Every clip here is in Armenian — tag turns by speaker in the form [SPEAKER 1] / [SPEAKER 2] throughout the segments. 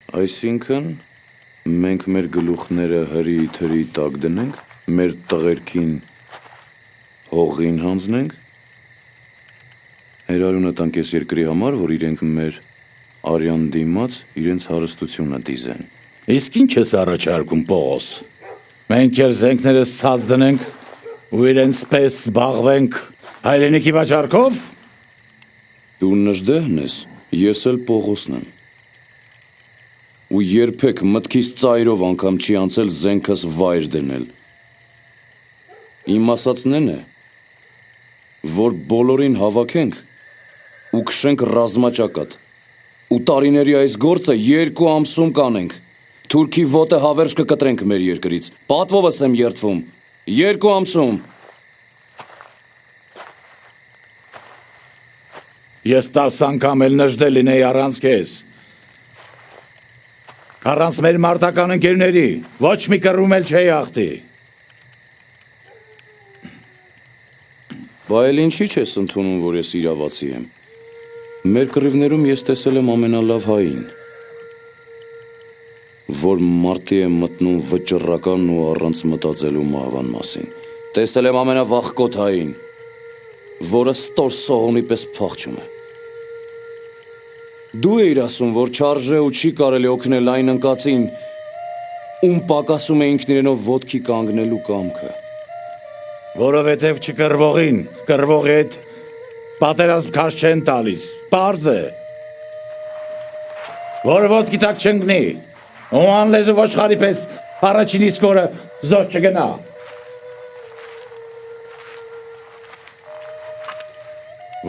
[SPEAKER 1] Այսինքն, մենք մեր գլուխները հրի-թրի տակ դնենք, մեր տղերքին հողին հանձնենք, հերարունը տանք ես երկրի համար, որ իրենք մեր արյան դիմաց իրենց հարստությունը դիզեն։
[SPEAKER 2] Իսկ ինչ ես առաջարկում, Պողոս։ Մենք էլ զենքներս ցած դնենք ու իրենց պես զբաղվենք հայրենիքի վաճառքով։
[SPEAKER 1] Դու նժդեհն ես, ես էլ Պողոսն եմ։ Ու երբեք մտքիս ծայրով անգամ չի անցել զենքս վայր դնել։ Իմ ասածն է, որ բոլորին հավաքենք ու քշենք ռազմաճակատ։ Ու տարիների այս գործը 2 ամսում կանենք։ Թուրքի ոտը հավերժ կկտրենք մեր երկրից։ Պատվովս եմ երդվում։ 2 ամսում։
[SPEAKER 2] Ես 10 անգամ էլ նժդե լինեի առանց քեզ։ Առանց մեր մարտական ընկերների ոչ մի կռում էլ չէի ախտի։
[SPEAKER 1] Բա էլ ինչի՞ չես ընդունում, որ ես իրավացի եմ։ Մեր կռիվներում ես տեսել եմ ամենալավ հային, որ մարտի է մտնում վճռական ու առանց մտածելու մահվան մասին։ Տեսել եմ ամենավախկոտ հային, որը ստոր սողունի պես փախչում է։ Դու էիր ասում, որ չարժե ու չի կարելի օգնել այն ընկածին, ում պակասում է ինքն իրենով ոտքի կանգնելու կամքը։
[SPEAKER 2] Որովհետև չկռվողին, կռվողի հետ պատերազմ քաշ չեն տալիս, պարզ է։ Որ ոտքի տակ չընկնի, ու անլեզու ոչխարի պես առաջին իսկ օրը զոհ չգնա։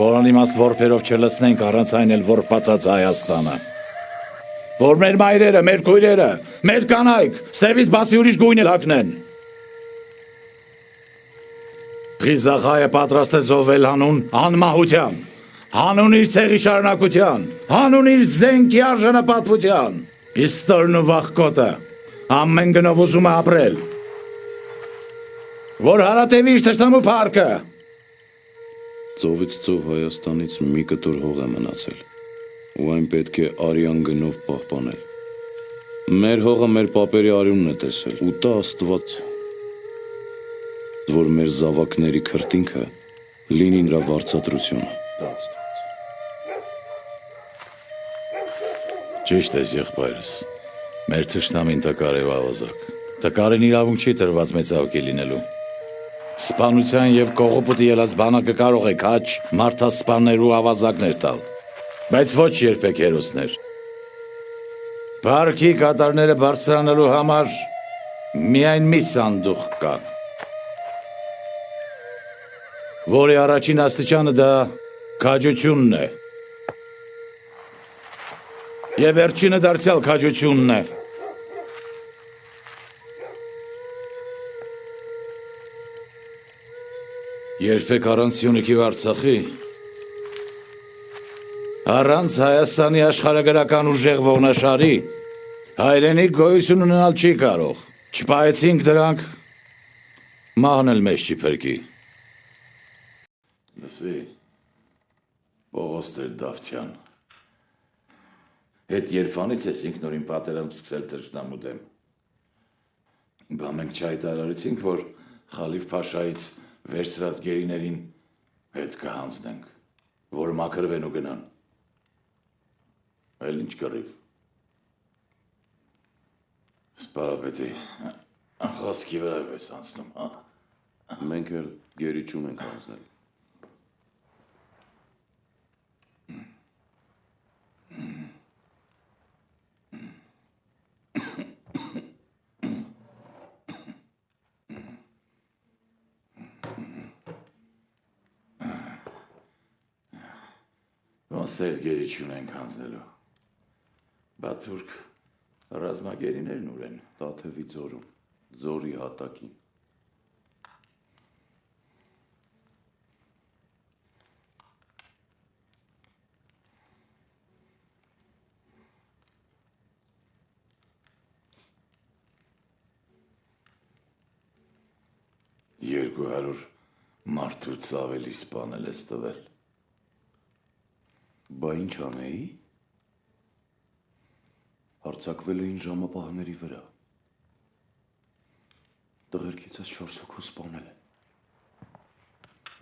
[SPEAKER 2] Որ անիմաստ որբերով չլցնենք առանց այն էլ որբացած Հայաստանը։ Որ մեր մայրերը, մեր քույրերը, մեր կանայք սևից բացի ուրիշ գույն էլ հագնեն։ Խիզախայը պատրաստ է զոհվել հանուն անմահության, հանուն իր ցեղի շարունակության, հանուն իր զենքի արժանապատվության։ Իսկ ստորն ու վախկոտը ամեն գնով ուզում է ապրել։ Որ հարատևի իր թշնամու փառքը։
[SPEAKER 1] Ծովից ծով Հայաստանից մի կտոր հող է մնացել, ու այն պետք է արյան գնով պահպանել։ Մեր հողը մեր պապերի արյունն է տեսել, ու տա Աստված, որ մեր զավակների քրտինքը լինի նրա վարձատրությունը։
[SPEAKER 2] Ճիշտ ես, եղբայրս, մեր թշնամին տկար է ու ավազակ, տկարին իրավունք չի տրված մեծահոգի լինելու։ Սպանության և կողոպուտի ելած բանակը կարող է քաջ, մարդասպաններ ու ավազակներ տալ, բայց ոչ երբեք հերոսներ։ Փառքի կատարները բարձրանալու համար միայն մի սանդուղք կա, որի առաջին աստիճանը դա քաջությունն է, և վերջինը դարձյալ քաջությունն է։ Երբեք առանց Սյունիքի ու Արցախի, առանց Հայաստանի աշխարհագրական ուժեղ ողնաշարի հայրենիք գոյություն ունենալ չի կարող։ Չպահեցինք դրանք, մահն էլ մեզ չի փրկի։ Լսի, Պողոս Տեր-Դավթյան, հետ երբանից ես ինքնուրույն պատերազմ սկսել թշնամու դեմ։ Բա մենք չհայտարարեցինք, որ Խալիֆ Փաշայից վերցրած գերիներին հետ կհանձնենք, որ մաքրվեն ու գնան։ Էլ ինչ կռիվ։ Սպարապետի, խոսքի վրա ես անցնում, հա։
[SPEAKER 1] Մենք էլ գերի չունենք հանձնել։
[SPEAKER 2] Ոնց թե գերի չունենք հանձնելու։ Բա թուրք ռազմագերիներն ուր են։
[SPEAKER 1] Տաթևի ձորում, ձորի հատակին։
[SPEAKER 2] Երկու հարյուր մարդուց ավելի սպանել ես տվել։
[SPEAKER 1] Բա ինչ անեի։ Հարձակվել էին ժամապահների վրա։ Տղերքիցս 4 հոգու սպանել են։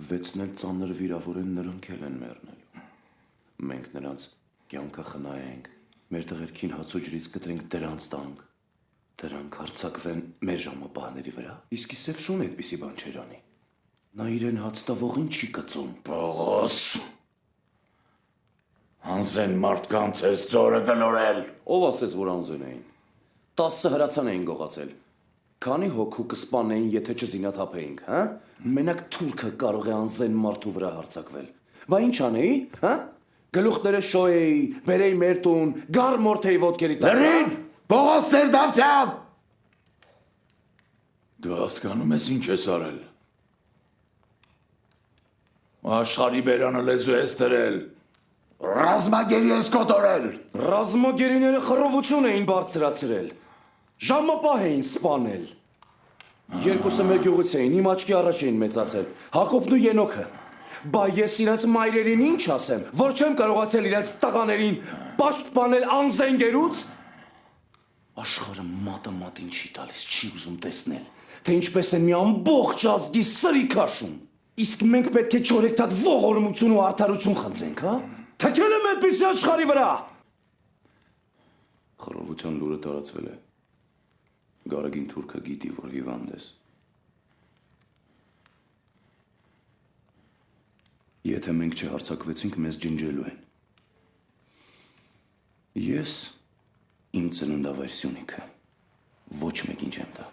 [SPEAKER 1] 6-ն էլ ծանր վիրավորեն, նրանք էլ են մեռնել։ Մենք նրանց կյանքը խնայենք, մեր տղերքին հացոջրից կտրենք, դրանց տանք։ Դրանք հարձակվեն մեր ժամապահների վրա։ Իսկ Սև Շուն այդպիսի բան չէր անի։ Նա իրեն հաց տվողին չի կծում։
[SPEAKER 2] Պողոս։ Անզեն մարդկանց ես ձորը գլորել։
[SPEAKER 1] Ով ասեց, որ անզեն էին։ 10 հրացան էին գողացել։ Քանի հոգու կսպանեին, եթե չզինաթափեինք, հա? Մենակ թուրքը կարող է անզեն մարդու վրա հարձակվել։ Բա ինչ անեի, հա? Գլուխները շոյեի, բերեի մեր տուն, գար մորթեի ոտքերի տակ։
[SPEAKER 2] Լրիվ, Պողոս Տեր-Դավթյան։ Դու հասկանում ես ինչ ես արել։ Աշխարհի բերանը լեզու ես դրել։ Ռազմագերի ես կոտորել։
[SPEAKER 1] Ռազմագերիները խռովություն էին բարձրացրել։ Ժամապահ էին սպանել։ Երկուսը մեր գյուղից էին, իմ աչքի առաջ էին մեծացել։ Հակոբն ու Ենոքը։ Բա ես իրենց մայրերին ինչ ասեմ, որ չեմ կարողացել իրենց տղաներին պաշտպանել անզենգերուց։ Աշխարհը մատը մատին չի տալիս, չի ուզում տեսնել, թե ինչպես են մի ամբողջ ազգի սրի քաշում։ Իսկ մենք պետք է չորեքթաթ ողորմություն ու արդարություն խնդրենք, հա? Թքել եմ այդպիսի աշխարհի վրա։ Խռովության լուրը տարածվել է։ Գարեգին թուրքը գիտի, որ հիվանդ ես։ Եթե մենք չհարձակվեցինք, մեզ ջնջելու են։ Ես իմ ծննդավայր Սյունիքը ոչ մեկին չեմ տա։